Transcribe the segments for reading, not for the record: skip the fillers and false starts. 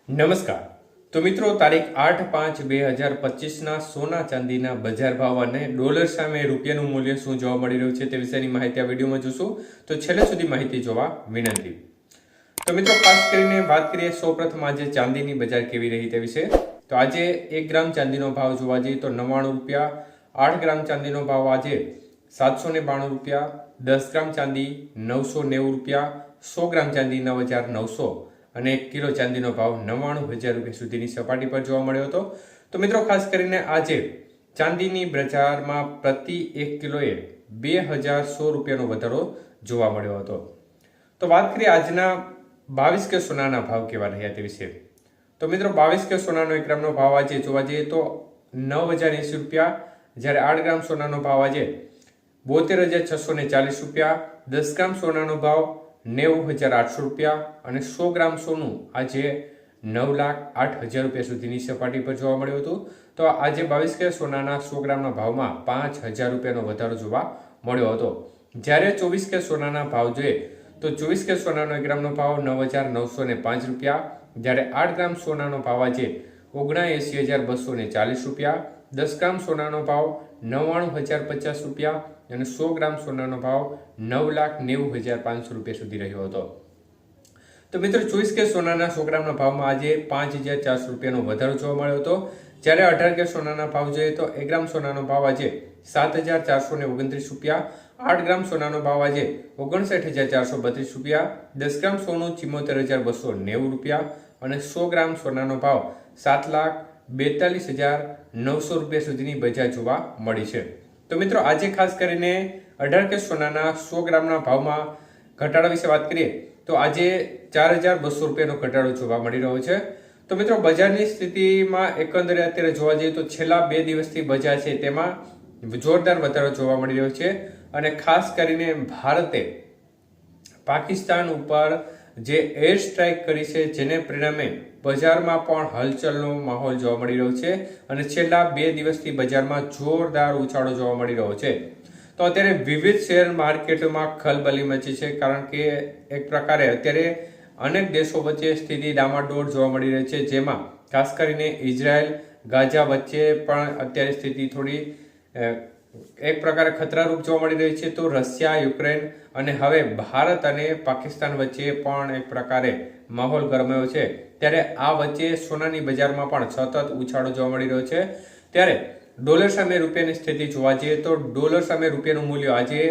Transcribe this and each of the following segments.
નમસ્કાર. તો મિત્રો, તારીખ 8/5/2025 સોના ચાંદીના બજાર ભાવ અને ડોલર સામે રૂપિયાનું મૂલ્ય શું જોવા મળી રહ્યું છે તે વિશેની માહિતી આ વિડીયોમાં જોશું. તો છેલ્લે સુધી માહિતી જોવા વિનંતી. તો મિત્રો, ખાસ કરીને વાત કરીએ સૌપ્રથમ આજે ચાંદીની બજાર કેવી રહી તે વિશે. તો આજે 1 ગ્રામ ચાંદીનો ભાવ જોવા જઈએ તો 99 રૂપિયા. 8 ગ્રામ ચાંદીનો ભાવ આજે 792 રૂપિયા. 10 ગ્રામ ચાંદી 990 રૂપિયા. 100 ગ્રામ ચાંદી 9900 અને 1 કિલો ચાંદીનો ભાવ 99,000 રૂપિયા સુધીની સપાટી પર જોવા મળ્યો હતો. તો મિત્રો, ખાસ કરીને આજે ચાંદીની બજારમાં પ્રતિ 1 કિલોએ 2100 રૂપિયાનો વધારો જોવા મળ્યો હતો. તો વાત કરીએ આજના 22 કે સોનાના ભાવ કેવા રહ્યા તે વિશે. તો મિત્રો, 22 કે સોનાનો 1 ગ્રામનો ભાવ આજે જોવા જઈએ તો 9,080 રૂપિયા, જ્યારે 8 ગ્રામ સોનાનો ભાવ આજે 72,640 રૂપિયા. 10 ગ્રામ સોનાનો ભાવ 90,800 રૂપિયા અને 100 ગ્રામ સોનું આજે 9,08,000 રૂપિયા સુધીની સપાટી પર જોવા મળ્યું હતું. તો આજે 22 કે સોનાના 100 ગ્રામના ભાવમાં 5,000 રૂપિયાનો વધારો જોવા મળ્યો હતો. જ્યારે 24 કે સોનાના ભાવ જોઈએ તો 24 કે સોનાનો 1 ગ્રામનો ભાવ 9,905 રૂપિયા, જ્યારે 8 ગ્રામ સોનાનો ભાવ આજે 79,240 રૂપિયા. 10 ગ્રામ સોનાનો ભાવ 99,050 રૂપિયા અને 100 ગ્રામ સોનાનો ભાવ 9,90,500 રૂપિયા સુધી રહ્યો હતો. તો મિત્રો, 24 કે સોનાના 100 ગ્રામના ભાવમાં આજે 5,400 રૂપિયાનો વધારો જોવા મળ્યો હતો. જ્યારે 18 કે સોનાના ભાવ જોઈએ તો 1 ગ્રામ સોનાનો ભાવ આજે 7,429 રૂપિયા. 8 ગ્રામ સોનાનો ભાવ આજે 59,432 રૂપિયા. 10 ગ્રામ સોનું 74,290 રૂપિયા અને 100 ગ્રામ સોનાનો ભાવ 7,42,900 રૂપિયા સુધીની બજાર જોવા મળી છે. તો મિત્રો, આજે ખાસ કરીને 18 કે સોનાના 100 ગ્રામના ભાવમાં ઘટાડા વિશે વાત કરીએ તો આજે 4,200 રૂપિયાનો ઘટાડો જોવા મળી રહ્યો છે. તો મિત્રો, બજારની સ્થિતિમાં એકંદરે અત્યારે જોવા જઈએ તો છેલ્લા 2 દિવસથી બજાર છે તેમાં જોરદાર વધારો જોવા મળી રહ્યો છે અને ખાસ કરીને ભારતે પાકિસ્તાન ઉપર જે એર સ્ટ્રાઇક કરી છે જેને પરિણામે બજારમાં પણ હલચલનો માહોલ જોવા મળી રહ્યો છે અને છેલ્લા 2 દિવસથી બજારમાં જોરદાર ઉછાળો જોવા મળી રહ્યો છે. તો અત્યારે વિવિધ શેર માર્કેટમાં ખલબલી મચી છે, કારણ કે એક પ્રકારે અત્યારે અનેક દેશો વચ્ચે સ્થિતિ ડામાડોળ જોવા મળી રહી છે, જેમાં ખાસ કરીને ઇઝરાયલ ગાઝા વચ્ચે પણ અત્યારે સ્થિતિ થોડી એક પ્રકારે ખતરારૂપ જોવા મળી રહી છે. તો રશિયા, યુક્રેન અને હવે ભારત અને પાકિસ્તાન વચ્ચે પણ એક પ્રકારે માહોલ ગરમાયો છે. ત્યારે આ વચ્ચે સોનાની બજારમાં પણ સતત ઉછાળો જોવા મળી રહ્યો છે. ત્યારે ડોલર સામે રૂપિયાની સ્થિતિ જોવા જઈએ તો ડોલર સામે રૂપિયાનું મૂલ્ય આજે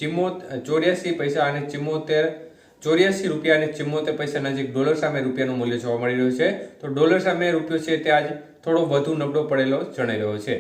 84 પૈસા અને 84 રૂપિયા અને 74 પૈસા નજીક ડોલર સામે રૂપિયાનું મૂલ્ય જોવા મળી રહ્યું છે. તો ડોલર સામે રૂપિયો છે તે આજે થોડો વધુ નબળો પડેલો જણાઈ રહ્યો છે.